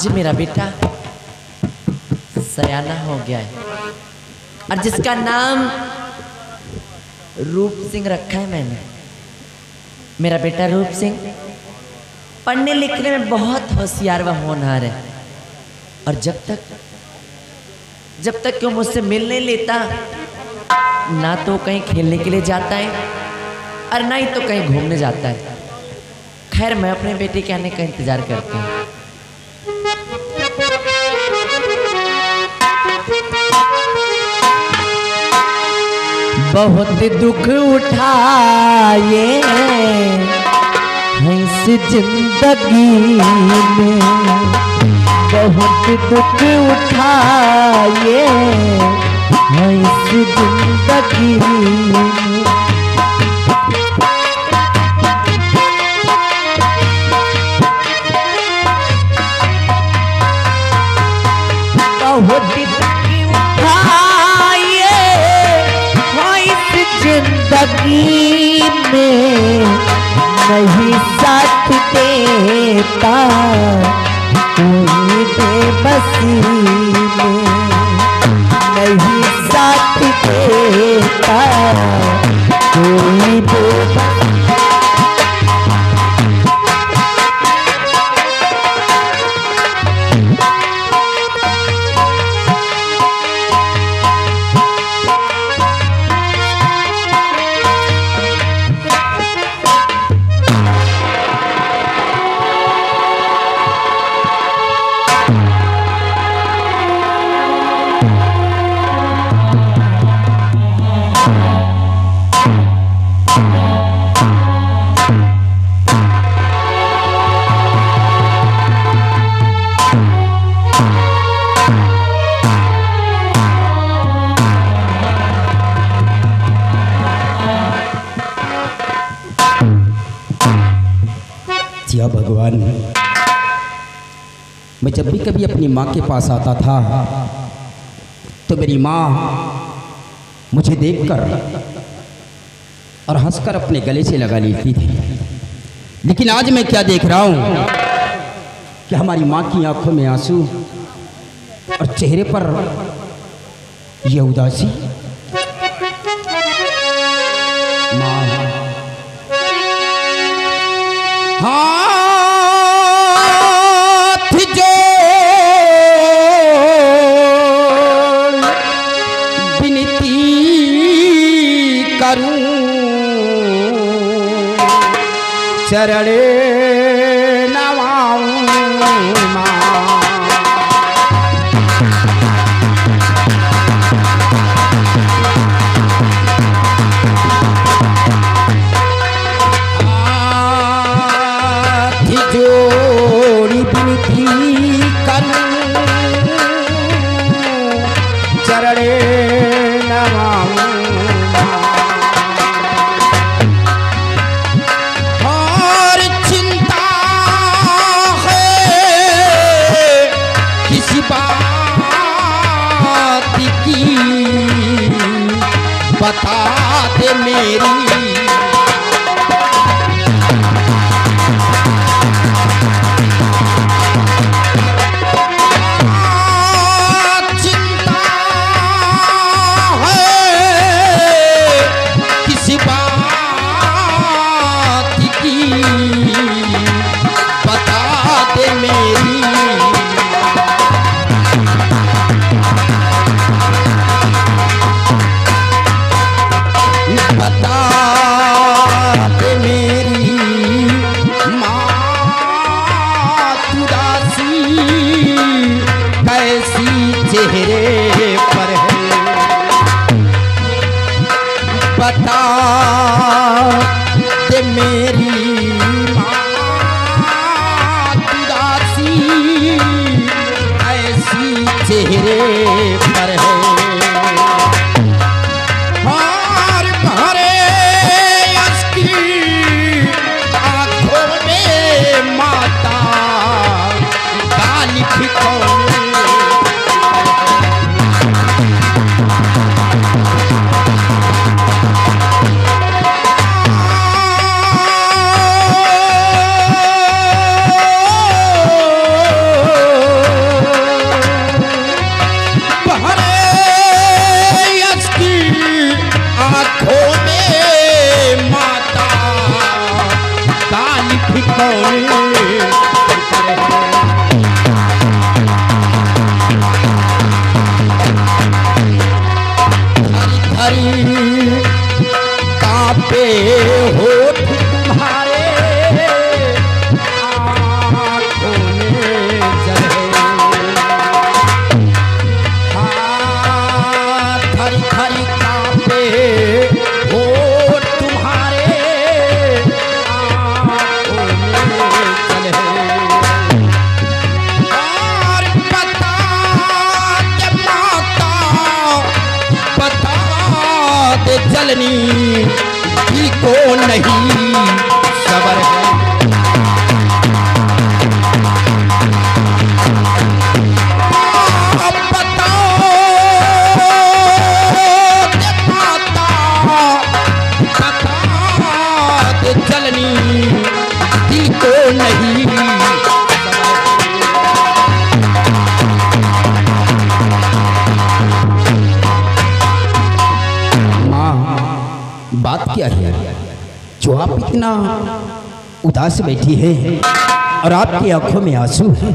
आज मेरा बेटा सयाना हो गया है और जिसका नाम रूप सिंह रखा है मैंने। मेरा बेटा रूप सिंह पढ़ने लिखने में बहुत होशियार व होनहार है और जब तक वो मुझसे मिल नहीं लेता ना तो कहीं खेलने के लिए जाता है और ना ही तो कहीं घूमने जाता है। खैर मैं अपने बेटे के आने का इंतजार करती हूँ। बहुत दुख उठाए हैं इस जिंदगी में, बहुत दुख उठाए हैं इस जिंदगी में। बहुत दुख उठाए हैं इस जिंदगी में, नहीं साथ देता कोई बेबसी में, नहीं साथ देता कोई बेबसी। भगवान, मैं जब भी कभी अपनी माँ के पास आता था तो मेरी माँ मुझे देखकर और हंसकर अपने गले से लगा लेती थी। लेकिन आज मैं क्या देख रहा हूँ कि हमारी माँ की आंखों में आंसू और चेहरे पर यह उदासी। माँ हाथ जोड़ विनती करूं चरणे नवाऊं माँ। जोड़ी विनती करूं चरणे नवाऊं और चिंता है किसी बात की बता दे मेरी। चेहरे पर है बता दे मेरी माँ उदासी ऐसी चेहरे पर है। और भरे उसकी आँखों में माता गाली फिकौने। कांपे होठ तुम्हारे आँखों में जले। हाँ, थरी थरी कांपे होठ तुम्हारे आँखों में जले। और बता के माता, बता दे जलनी ही को नहीं सबर है। बताओ दे माता, बता दे जलनी ही को नहीं सबर है। माँ, बात क्या है जो आप इतना उदास बैठी है और आपकी आंखों में आंसू है?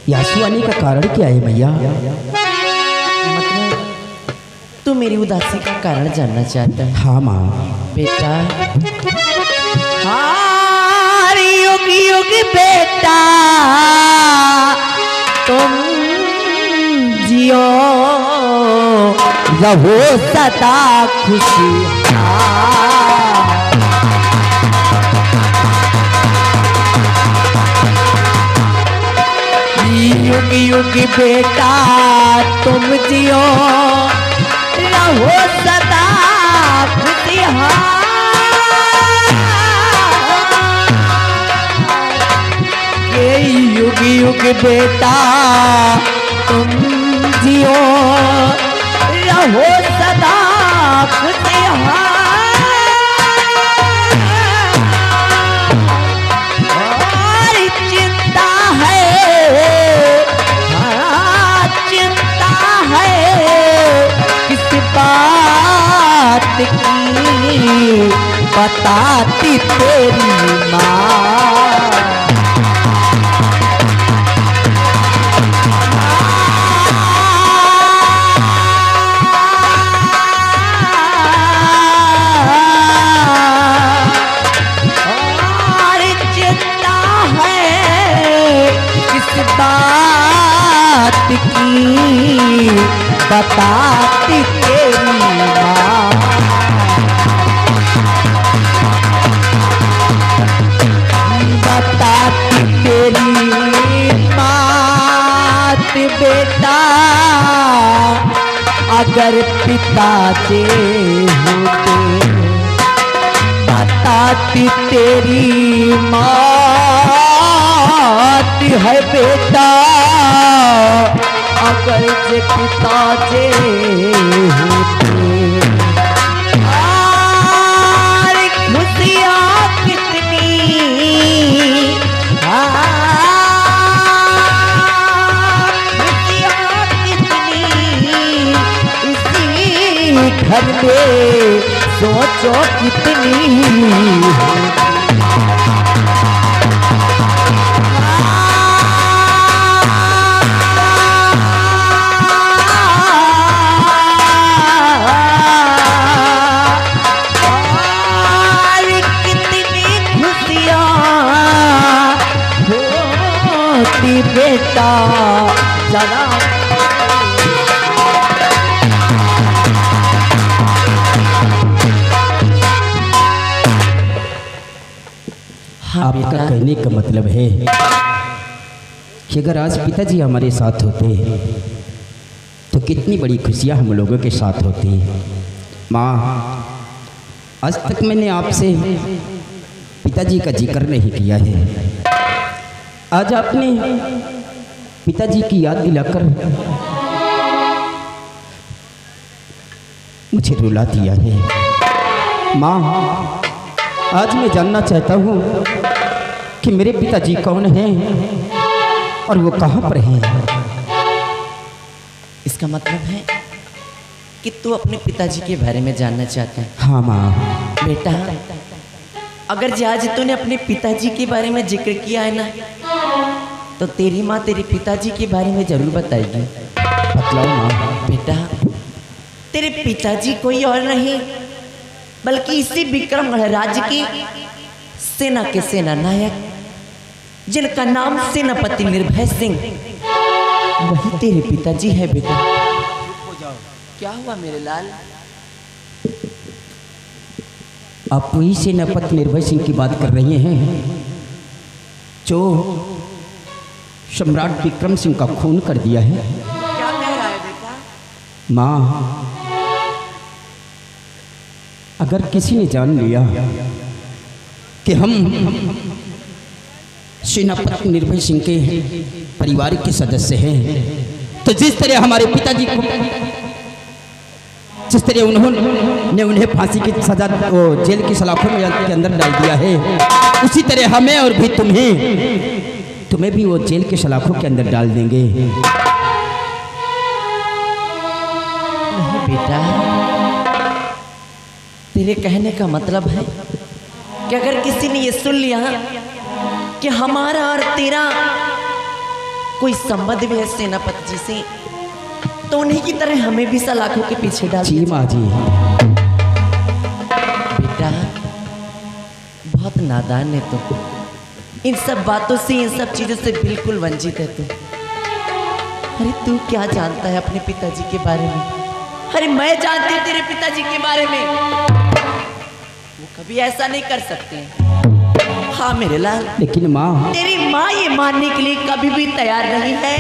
ये आंसू आने का कारण क्या है मैया? मतलब तू मेरी उदासी का कारण जानना चाहता है? हाँ माँ। बेटा, हाँ युग युग बेटा तुम जियो, रहो सदा खुशी। युग युग बेटा तुम जियो, रहो सदा खुशहाल। ये युग युग बेटा तुम जियो, रहो सदा खुशहाल। और चिंता है, हाँ चिंता है किस बात की, बताती तेरी माँ। बात की बताती तेरी माँ। बताती तेरी बात बेटा, अगर पिता जे होते। बताती तेरी माँ है बेटा, अगर जे पिता जे होते। और खुशियाँ कितनी, खुशियाँ कितनी इसी घर में, सोचो कितनी। बेटा जरा आपका कहने का मतलब है कि अगर आज पिताजी हमारे साथ होते तो कितनी बड़ी खुशियां हम लोगों के साथ होती। माँ, आज तक मैंने आपसे पिताजी का जिक्र नहीं किया है। आज आपने पिताजी की याद दिलाकर मुझे रुला दिया है। माँ, आज मैं जानना चाहता हूँ कि मेरे पिताजी कौन हैं और वो कहाँ पर हैं। इसका मतलब है कि तू अपने पिताजी के बारे में जानना चाहता है? हाँ माँ। बेटा, अगर जे आज तूने अपने पिताजी के बारे में जिक्र किया है ना, तो तेरी माँ तेरे पिताजी के बारे में जरूर बताएगी। बतलाओ माँ। बेटा, तेरे पिताजी कोई और नहीं बल्कि इसी विक्रमगढ़ राज्य की सेना के सेना नायक, जिनका नाम सेनापति निर्भय सिंह, वही तेरे पिताजी है बेटा। क्या हुआ मेरे लाल? आप वही सेनापति निर्भय सिंह की बात कर रही हैं जो सम्राट विक्रम सिंह का खून कर दिया है? क्या कह रहा है बेटा? माँ, अगर किसी ने जान लिया कि हम सेनापति निर्भय सिंह के परिवार के सदस्य हैं, तो जिस तरह हमारे पिताजी को, जिस तरह उन्होंने उन्हें फांसी की सजा जेल की सलाखों में के अंदर डाल दिया है, उसी तरह हमें और भी तुम्हें भी वो जेल के सलाखों के अंदर डाल देंगे। नहीं बेटा, तेरे कहने का मतलब है कि अगर किसी ने ये सुन लिया कि हमारा और तेरा कोई संबंध भी है सेनापति जी से, तो उन्हीं की तरह हमें भी सलाखों के पीछे डाल जी माँ जी। बेटा, बहुत नादान है तुम, इन सब बातों से, इन सब चीजों से बिल्कुल वंचित है तुम। अरे तू क्या जानता है अपने पिताजी के बारे में? अरे मैं जानती हूँ तेरे पिताजी के बारे में, वो कभी ऐसा नहीं कर सकते। हाँ मेरे लाल, लेकिन माँ, तेरी माँ ये मानने के लिए कभी भी तैयार नहीं है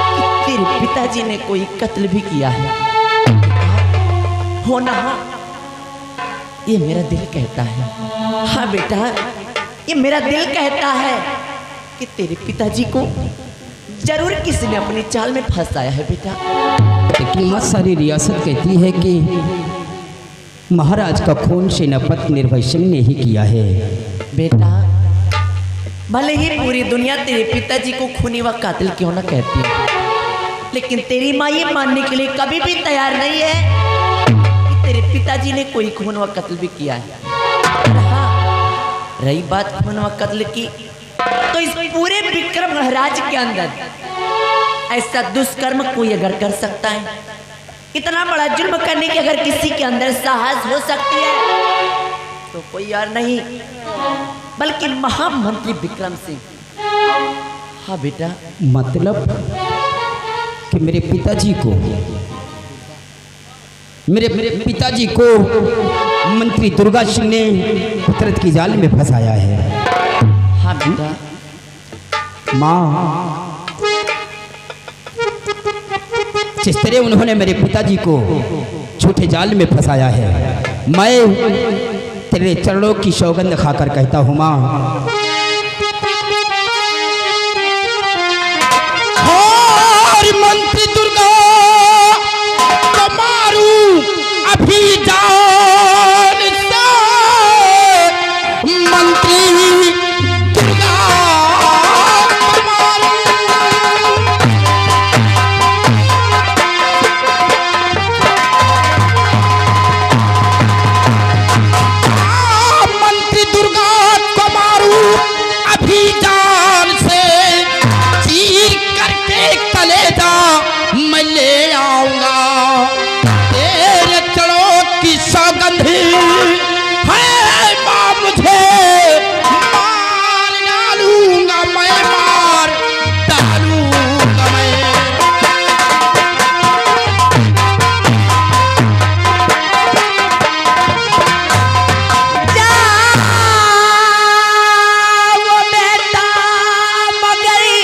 कि तेरे पिताजी ने कोई कत्ल भी किया है। हो ना हो, ये मेरा दिल कहता है। हाँ बेटा, ये मेरा दिल कहता है कि तेरे पिताजी को जरूर किसी ने अपनी चाल में फंसाया है बेटा। लेकिन माँ, सारी रियासत कहती है कि महाराज का खून सेनापति निर्भय सिंह ने ही किया है। बेटा, भले ही पूरी दुनिया तेरे पिताजी को खूनी व कातिल क्यों ना कहती है, लेकिन तेरी माँ ये मानने के लिए कभी भी तैयार नहीं है कि तेरे पिताजी ने कोई खून व कत्ल भी किया है। रही बात खून व कत्ल की, तो इस पूरे विक्रमगढ़ राज्य के अंदर ऐसा दुष्कर्म कोई अगर कर सकता है, इतना बड़ा जुल्म करने की अगर किसी के अंदर साहस हो सकती है, तो कोई और नहीं बल्कि महामंत्री विक्रम सिंह। हाँ बेटा। मतलब कि मेरे पिताजी को मंत्री दुर्गा सिंह ने कुदरत की जाल में फंसाया है। हाँ बेटा। माँ, जिस तरह उन्होंने मेरे पिताजी को झूठे जाल में फंसाया है, मैं तेरे चरणों की सौगंध खाकर कहता हूँ माँ, और मंत्री दुर्गा को मारू अभी जान से, मंत्री दुर्गा को मारू। मंत्री दुर्गा को मारू अभी जान से, चीर करके कलेजा मैं ले आऊंगा। तेरे चरणों की सौगंध है माँ, मुझे मार डालूंगा मैं, मार डालूंगा मैं। वो बेटा मगरी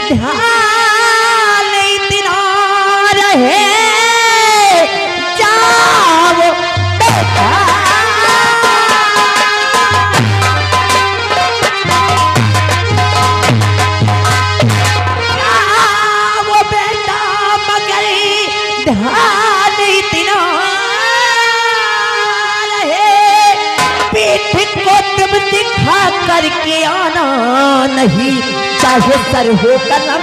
ध्यान इतना रहे, जाओ बेटा। वो बेटा मगरी ध्यान इतना रहे, पीठ को तुम दिखा करके आना नहीं, चाहे सर हो कलम,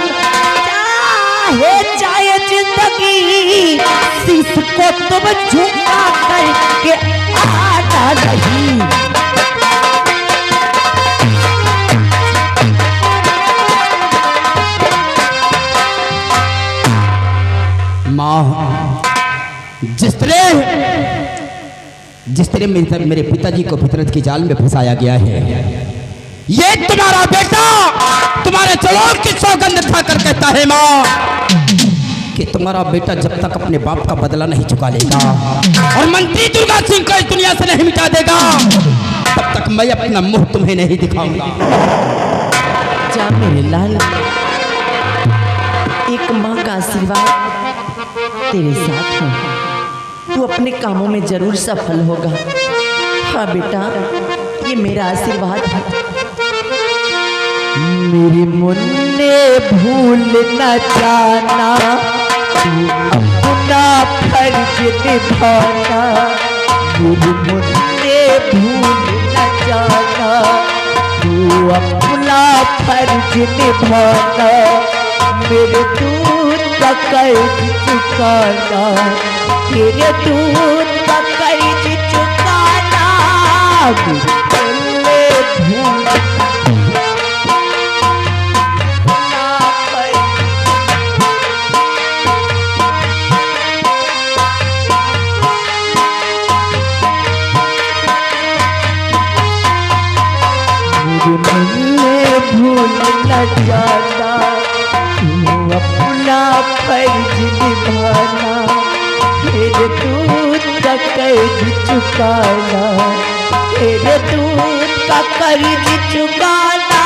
चाहे जाए जिंदगी, शीश को तुम झुका करके आना जाना नहीं। माँ, जिस तरह मेरे पिताजी को फितरत की जाल में फंसाया गया है, ये तुम्हारा बेटा तुम्हारे चलों की सौगंध खाकर कहता है माँ कि तुम्हारा बेटा जब तक अपने बाप का बदला नहीं चुका लेगा और मंत्री दुर्गा सिंह को इस दुनिया से नहीं मिटा देगा, तब तक मैं अपना मुंह तुम्हें नहीं दिखाऊंगा। जा मेरे लाल, एक माँ का आशीर्वाद तेरे साथ है, तू अपने कामों में जरूर सफल होगा। हाँ बेटा, ये मेरा आशीर्वाद है। मेरे मुन्ने भूल न जाना, तू अपना फर्ज निभाना। मेरे मुन्ने भूल न जाना, तू अपना फर्ज निभाना। मेरे दूध का कर्ज चुकाना, तेरे दूध का कर्ज चुकाना। मुन्ने भूल न जाना, तू अपना फर्ज निभाना। तेरे दूध का कर्ज चुकाना, तेरे दूध का कर्ज चुकाना।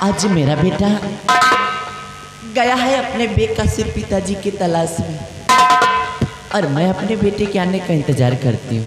आज मेरा बेटा गया है अपने बेकसूर पिताजी की तलाश में, और मैं अपने बेटे के आने का इंतजार करती हूँ।